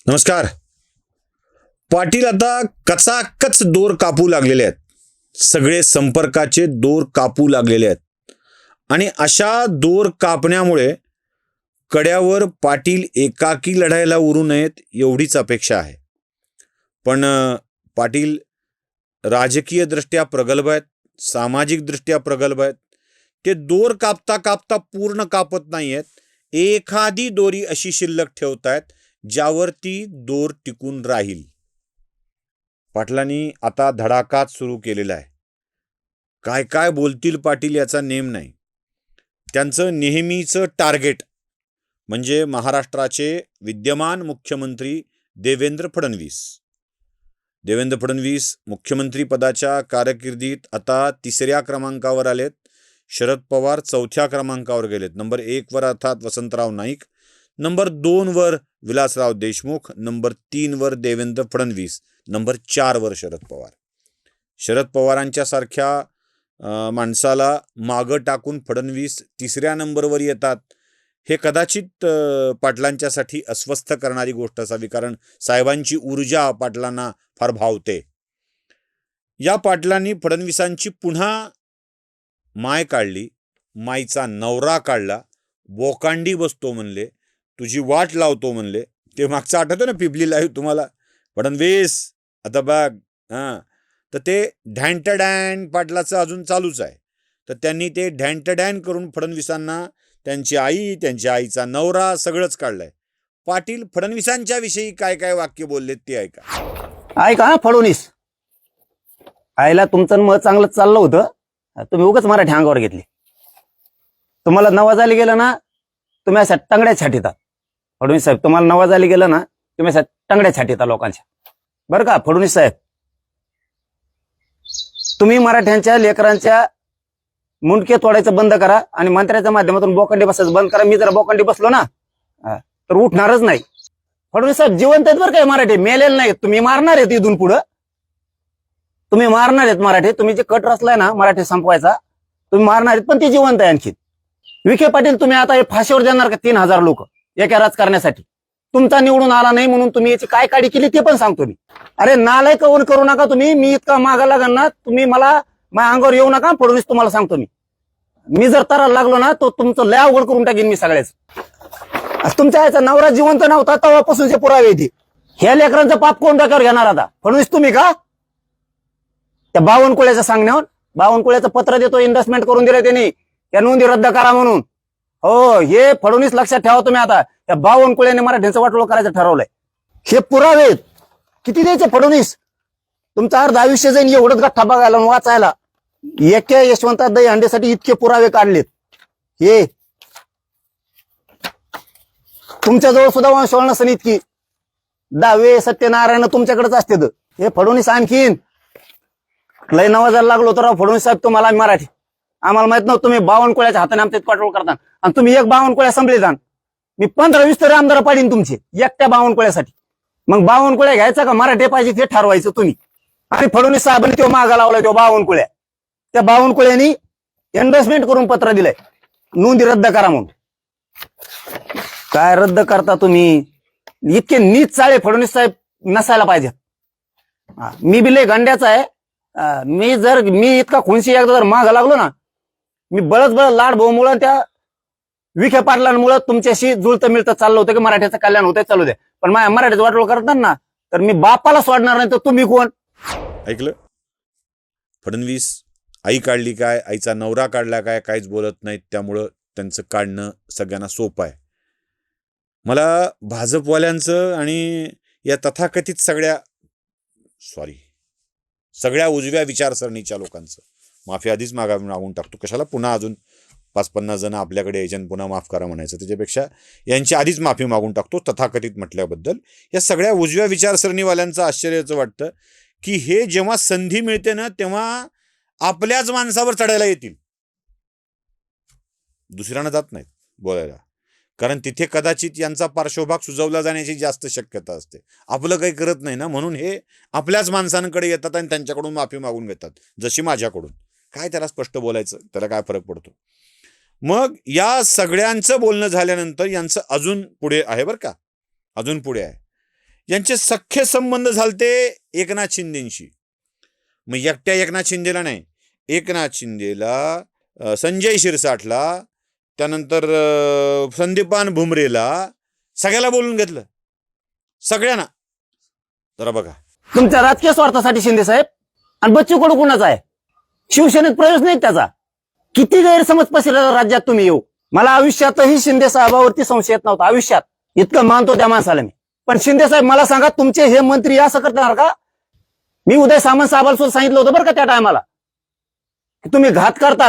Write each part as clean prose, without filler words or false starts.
नमस्कार. पाटील आता कचाकच दोर कापू लागलेले आहेत. सगळे संपर्काचे दोर कापू लागलेले आहेत आणि अशा दोर कापण्यामुळे कड्यावर पाटील एकाकी लढायला उरू नयेत एवढीच अपेक्षा आहे. पण पाटील राजकीय दृष्ट्या प्रगल्भ आहेत, सामाजिक दृष्ट्या प्रगल्भ आहेत. ते दोर कापता कापता पूर्ण कापत नाही आहेत. एखादी दोरी अशी शिल्लक ठेवतायत ज्यावर ती दोर टिकून राहील. पाटलांनी आता धडाकाच सुरू केलेला आहे. काय काय बोलतील पाटील याचा नेम नाही. त्यांचं नेहमीचं टार्गेट म्हणजे महाराष्ट्राचे विद्यमान मुख्यमंत्री देवेंद्र फडणवीस. देवेंद्र फडणवीस मुख्यमंत्री पदाच्या कारकिर्दीत आता 3ऱ्या क्रमांकावर आलेत. शरद पवार 4थ्या क्रमांकावर गेलेत. नंबर 1 वर अर्थात वसंतराव नाईक, नंबर 2 वर विलासराव देशमुख, नंबर 3 वर देवेंद्र फडणवीस, नंबर 4 वर शरद पवार. शरद पवारांच्या सारख्या माणसाला मागं टाकून फडणवीस 3ऱ्या नंबरवर येतात हे कदाचित पाटलांच्यासाठी अस्वस्थ करणारी गोष्ट असावी, कारण साहेबांची ऊर्जा पाटलांना फार भावते. या पाटलांनी फडणवीसांची पुन्हा माय काढली, माईचा नवरा काढला, बोकांडी बसतो म्हणले, तुझी वाट लावतो म्हणले. ते मागचं आठवतं ना पिपली लाईव्ह तुम्हाला, फडणवीस आता बघ. तर ते ढॅन्टडॅन पाटलाचं अजून चालूच आहे. तर त्यांनी ते ढॅन्टडॅन करून फडणवीसांना त्यांची आई, त्यांच्या आईचा नवरा सगळंच काढलंय. पाटील फडणवीसांच्या विषयी काय काय वाक्य बोललेत ते ऐका. फडणवीस आईला तुमचं मत चांगलं चाललं होतं, तुम्ही उगाच मराठी अंगावर घेतली. तुम्हाला नवाजाली गेलं ना, तुम्ही अशा टंगड्या छाटीता. फडणवीस साहेब, तुम्हाला नवाजाली गेलं ना, तुम्ही अशा टंगड्या छाटीता लोकांच्या. बरं का फडणवीस साहेब, तुम्ही मराठ्यांच्या लेकरांच्या मुंडके तोडायचं बंद करा आणि मंत्र्याच्या माध्यमातून बोकांडी बसायचं बंद करा. मी जर बोकांडी बसलो ना तर उठणारच नाही. फडणवीस साहेब जिवंत आहेत बरं काय, मराठी मेलेले नाही. तुम्ही मारणार आहेत इथून पुढं, तुम्ही मारणार आहेत मराठी. तुम्ही जे कट रचलाय ना मराठी संपवायचा, तुम्ही मारणार आहेत, पण ती जिवंत आहे आणखी. विखे पाटील, तुम्ही आता फाशीवर देणार का 3000 लोक एका राजकारण्यासाठी? तुमचा निवडून आला नाही म्हणून तुम्ही याची काय काडी केली ते पण सांगतो मी. अरे नालाय कवन करू नका तुम्ही. मी इतका मागा लागल ना, तुम्ही मला माझ्या अंगावर येऊ नका. फडणवीस तुम्हाला सांगतो मी जर तराला लागलो ना तो तुमचं लय अवघड करून टाकेन मी सगळ्याच. तुमच्या याचा नवरा जिवंत नव्हता तेव्हापासूनचे पुरावे येते. ह्या लेकरांचं पाप कोण डोक्यावर घेणार आता? फडणवीस तुम्ही का? त्या बावनकुळ्याचं सांगण्यावर बावनकुळ्याचं पत्र देतो, इन्व्हेस्टमेंट करून दिलं त्यांनी, त्या नोंदी रद्द करा म्हणून. हो, हे फडणवीस लक्षात ठेवा तुम्ही. आता त्या बावनकुळ्याने मराठ्यांचं वाटोळं करायचं ठरवलंय. हे पुरावे किती द्यायचे फडणवीस? तुमचं अर्ध आयुष्य जाईन एवढंच गठ्ठा बघायला वाचायला. एका यशवंता दहीहंडीसाठी इतके पुरावे काढलेत. हे तुमच्याजवळ सुद्धा वंशवळ नसेल इतकी. दावे सत्यनारायण तुमच्याकडेच असते. हे फडणवीस आणखीन लय नवाजायला लागलो तर फडणवीस साहेब तुम्हाला मराठी आम्हाला माहित नव्हतं. तुम्ही 52 कोळ्याच्या हाताने आमच्या कंट्रोल करता आणि तुम्ही एक 52 कोळ्या संपले जाण. मी 15-20 तरी आमदार पाडीन तुमचे एकट्या 52 कोळ्यासाठी. मग 52 कोळ्या घ्यायचा का मराठी पाहिजे ते ठरवायचं तुम्ही. आणि फडणवीस साहेबांनी तो मागा लावलाय तो 52 कोळ्या. त्या 52 कोळ्यांनी इन्व्हेस्टमेंट करून पत्र दिलंय नोंदी रद्द करा म्हणून. काय रद्द करता तुम्ही? इतके नीच चाळे फडणवीस साहेब नसायला पाहिजेत. मी बी लय गंड्याचा आहे. मी इतका खुनशी एकदा जर मागा लागलो ना, मी बळच लाड भाऊमुळं त्या विखे पाटलांमुळं तुमच्याशी जुळतं मिळतं चाललं होतं की मराठ्याचं कल्याण होतंय, चालू द्या. पण माझ्या मराठीचं वाटोळ करतात ना तर मी बापाला सोडणार नाही. तर तुम्ही कोण? ऐकलं? फडणवीस आई काढली काय, आईचा नवरा काढला काय, काहीच बोलत नाहीत. त्यामुळं त्यांचं काढणं सगळ्यांना सोपं आहे. मला भाजपवाल्यांचं आणि या तथाकथित सगळ्या उजव्या विचारसरणीच्या लोकांचं माफी आधीच मागून टाकतो. कशाला पुन्हा अजून 5-50 जण आपल्याकडे यायच्या पुन्हा माफ करा म्हणायचं. त्याच्यापेक्षा यांची आधीच माफी मागून टाकतो तथाकथित म्हटल्याबद्दल. या सगळ्या उजव्या विचारसरणीवाल्यांचं आश्चर्याचं वाटतं की हे जेव्हा संधी मिळते ना तेव्हा आपल्याच माणसावर चढायला येतील, दुसऱ्यांना जात नाहीत बोलायला. कारण तिथे कदाचित यांचा पार्श्वभाग सुजवला जाण्याची जास्त शक्यता असते. आपलं काही करत नाही ना, म्हणून हे आपल्याच माणसांकडे येतात आणि त्यांच्याकडून माफी मागून घेतात, जशी माझ्याकडून. काय त्याला स्पष्ट बोलायचं, त्याला काय फरक पडतो? मग या सगळ्यांचं बोलणं झाल्यानंतर यांचं अजून पुढे आहे बरं का, अजून पुढे आहे. यांचे सख्खे संबंध झालते एकनाथ शिंदेशी. मग एकट्या एकनाथ शिंदेला नाही, एकनाथ शिंदेला, संजय शिरसाटला, त्यानंतर संदीपान भुमरेला, सगळ्याला बोलून घेतलं, सगळ्यांना. जरा बघा, तुमच्या राजकीय स्वार्थासाठी शिंदे साहेब. आणि बच्चू कडू कुणाचा आहे? शिवसेनेत प्रवेश नाही त्याचा. किती गैरसमज पसरलेला राज्यात तुम्ही येऊ. मला आयुष्यातही शिंदे साहेबावरती संशय येत नव्हता. आयुष्यात इतकं मानतो त्या माणसाला मी. पण शिंदे साहेब मला सांगा, तुमचे हे मंत्री असं करणार का? मी उदय सामंत साहेबाला सुद्धा सांगितलं होतं बरं का त्या टायमाला, की तुम्ही घात करता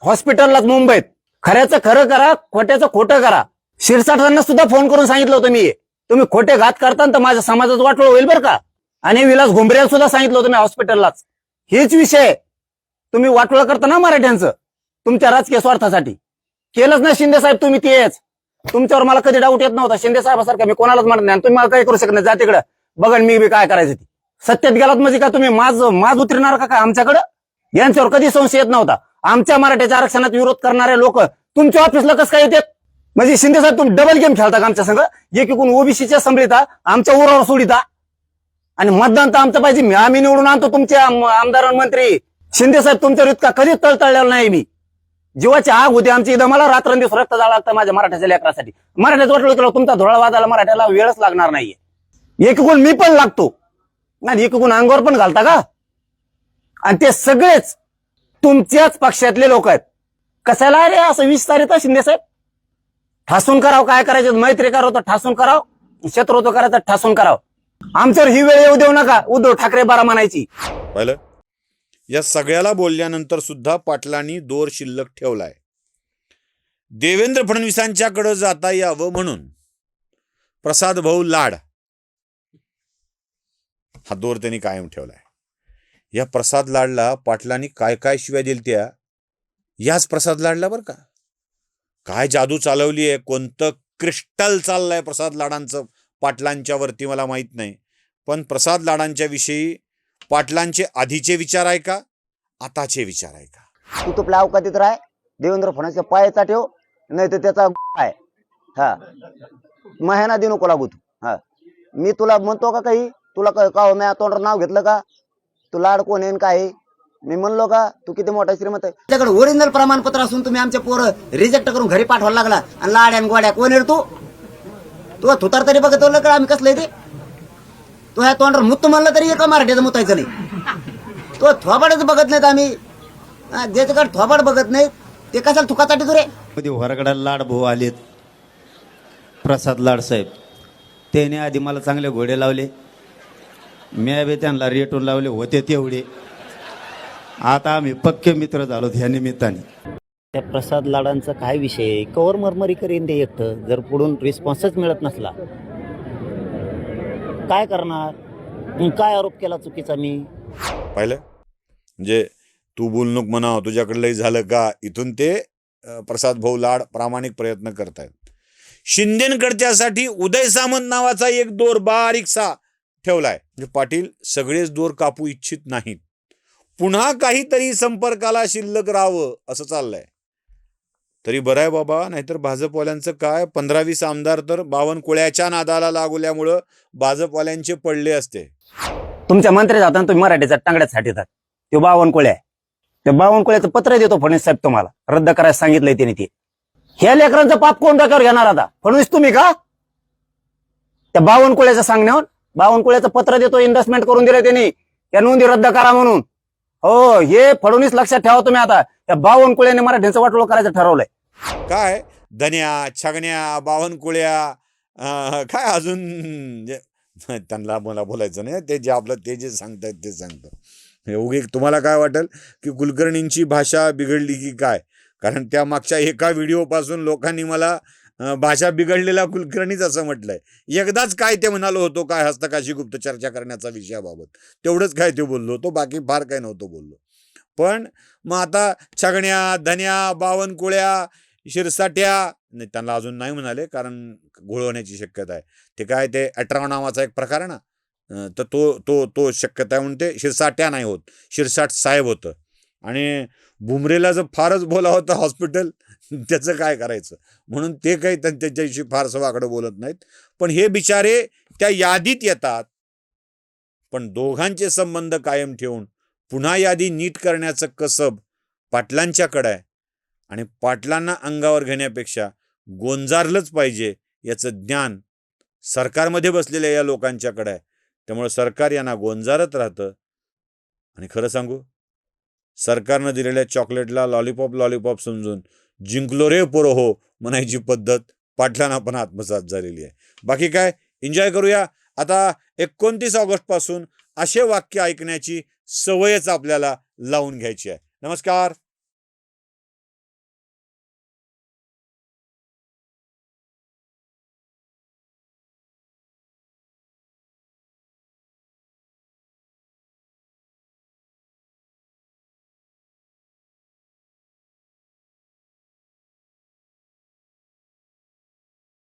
हॉस्पिटललाच मुंबईत. खऱ्याचं खरं करा, खोट्याचं खोटं करा. शिरसाटांना सुद्धा फोन करून सांगितलं होतं मी, तुम्ही खोटे घात करता तर माझ्या समाजाचं वाटोळं होईल बरं का. आणि विलास घुमरेला सुद्धा सांगितलं होतं मी हॉस्पिटललाच. हेच विषय तुम्ही वाटोळं करता ना मराठ्यांचं तुमच्या राजकीय स्वार्थासाठी. केलंच ना शिंदे साहेब तुम्ही तेच. तुमच्यावर मला कधी डाऊट येत नव्हता. शिंदे साहेबासारखा मी कोणालाच म्हणत नाही. तुम्ही मला काही करू शकत नाही. जा तिकडं, बघा मी बी काय करायचं ती. सत्तेत गेलात म्हणजे का तुम्ही माज उतरणार का काय आमच्याकडं? यांच्यावर कधी संशय येत नव्हता. आमच्या मराठ्याच्या आरक्षणात विरोध करणारे लोक तुमच्या ऑफिसला कसं काय येतात? म्हणजे शिंदे साहेब तुम्ही डबल गेम खेळता का आमच्या संघ? एकीकडून ओबीसीच्या संभ्रिता आमच्या उरावर सोडिता, आणि मतदान तर आमचं पाहिजे. आम्ही निवडून आणतो तुमचे आमदार मंत्री. शिंदे साहेब तुमच्यावर इतका कधीच तळतळलेला नाही मी. जीवाची आग होती आमची इथं. मला रात्रंदिवस रक्त जाळं लागतं माझ्या मराठ्याच्या लेकरासाठी. मराठ्याचं वाटलं तुला तुमचा धोळा वाजायला मराठ्याला वेळच लागणार नाहीये. एकीकडून मी पण लागतो आणि एकीकडून अंगावर पण घालता का? आणि ते सगळेच तुमच्याच पक्षातले लोक आहेत. कशाला रे असं विस्तारित शिंदे साहेब? ठासून करावं, काय करायचं? मैत्री करावं तर ठासून करावं, शत्रुत्व करायचं तर ठासून करावं. आमच्यावर ही वेळ येऊ देऊ नका. उद्धव ठाकरे बारा म्हणायची. पाहिलं, या सगळ्याला बोलल्यानंतर सुद्धा पाटलांनी दोर शिल्लक ठेवलाय. देवेंद्र फडणवीसांच्याकडे जाता यावं म्हणून प्रसाद भाऊ लाड हा दोर त्यांनी कायम ठेवलाय. या प्रसाद लाडला पाटलांनी काय काय शिव्या दिलत्या, याच प्रसाद लाडला बरं का. काय जादू चालवली आहे, कोणतं क्रिस्टल चाललंय प्रसाद लाडांचं पाटलांच्या वरती मला माहित नाही. पण प्रसाद लाडांच्या विषयी पाटलांचे आधीचे विचार आहे का, आताचे विचार आहे का? तू तुपल्या अवकातीत राह. देवेंद्र फडणवीसच्या पायाचा ठेव, नाही तर त्याचा आहे. हा महिना देऊ नको लागू तू. हा मी तुला म्हणतो का काही? तुला का मी तोंडावर नाव घेतलं का? तू लाड कोण येईन काय मी म्हणलो का? तू किती मोठा श्रीमंत आहे. त्याच्याकडे ओरिजिनल प्रमाणपत्र असून तुम्ही आमच्या पोरं रिजेक्ट करून घरी पाठवायला लागला. आणि लाड आणि गोड्या कोण येईल? तू थुतार तरी बघत का आम्ही कसलं ते? तो ह्या तोंडावर मुत्तू म्हणलं तरी एका मराठीचं मुतायचं नाही. तो थोबाडच बघत नाहीत आम्ही. ज्याच्याकडे थोबाड बघत नाही ते कशाला थुकासाठी तुरे. मध्ये वरगडा लाड भाऊ आलेत, प्रसाद लाड साहेब. त्याने आधी मला चांगले घोडे लावले, मी बी त्यांना रेटून लावले होते तेवढे. आता आम्ही पक्के मित्र झालो ह्या निमित्ताने. त्या प्रसाद लाडांचा काय विषय? कवर मरमरी करीन ते एकटं. जर पुढून रिस्पॉन्सच मिळत नसला काय करणार? काय आरोप केला चुकीचा मी? पाहिलं, म्हणजे तू बोल नको म्हणाव, तुझ्याकडे लई झालं का, इथून ते प्रसाद भाऊ लाड प्रामाणिक प्रयत्न करतायत. शिंदेकडच्यासाठी उदय सामंत नावाचा एक दोर बारीकसा ठेवलाय. म्हणजे पाटील सगळेच दोर कापू इच्छित नाहीत, पुन्हा काहीतरी संपर्काला शिल्लक राहावं असं चाललंय. तरी बरं आहे बाबा, नाहीतर भाजपवाल्यांचं काय, 15-20 आमदार तर बावनकुळ्याच्या नादाला लागल्यामुळं भाजपवाल्यांचे पडले असते. तुमच्या मंत्र्याच्या हाताने तुम्ही मराठीचा टांगड्यात साठीतात. ते बावनकुळे आहे. त्या बावनकुळ्याचं पत्र देतो फडणवीस साहेब तुम्हाला, रद्द करायला सांगितलंय त्याने. ते ह्या लेकरांचं पाप कोण डोक्यावर घेणार आता? फडणवीस तुम्ही का? त्या बावनकुळ्याचं सांगण्यावर बावनकुळ्याचं पत्र देतो, इन्व्हेस्टमेंट करून दिलं त्यांनी, त्या नोंदी रद्द करा म्हणून. हो, हे फडणवीस लक्षात ठेवा तुम्ही. आता त्या बावनकुळ्याने मराठ्यांचं वाटोळं करायचं ठरवलंय. काय धन्या, छगण्या, बावनकुळ्या, काय अजून त्यांना मला बोलायचं नाही. ते जे आपलं ते जे सांगतायत ते सांगतं. उगी तुम्हाला काय वाटेल की कुलकर्णींची भाषा बिघडली की काय? कारण त्या मागच्या एका व्हिडिओपासून लोकांनी मला भाषा बिघडलेला कुलकर्णीच असं म्हटलंय. एकदाच काय ते म्हणालो होतो, काय हस्तकाशी गुप्त चर्चा करण्याचा विषयाबाबत तेवढंच काय ते बोललो होतो, बाकी फार काय नव्हतं बोललो. पण मग आता छगण्या, धन्या, बावनकुळ्या, शिरसाट्या नाही, त्यांना अजून नाही म्हणाले कारण घोळ होण्याची शक्यता आहे. ते काय ते अठराव नावाचा एक प्रकार आहे ना, तर तो शक्यता आहे म्हणून ते शिरसाट्या नाही होत, शिरसाट साहेब होतं. आणि भुमरेला जर फारच बोला होता हॉस्पिटल, त्याचं काय करायचं म्हणून ते काही त्याच्याविषयी फारसं वाकडं बोलत नाहीत. पण हे बिचारे त्या यादीत येतात. पण दोघांचे संबंध कायम ठेवून पुन्हा यादी नीट करण्याचं कसब पाटलांच्याकडे आहे. आणि पाटलांना अंगावर घेण्यापेक्षा गोंजारलंच पाहिजे याचं ज्ञान सरकारमध्ये बसलेल्या या लोकांच्याकडे आहे. त्यामुळे सरकार यांना गोंजारत राहतं. आणि खरं सांगू, सरकारनं दिलेल्या चॉकलेटला लॉलीपॉप समजून जिंकलो रे पोरो हो म्हणायची पद्धत पाटलांना पण आत्मसात झालेली आहे. बाकी काय, एन्जॉय करूया. आता 29 ऑगस्ट पासून असे वाक्य ऐकण्याची सवयच आपल्याला लावून घ्यायची आहे. नमस्कार.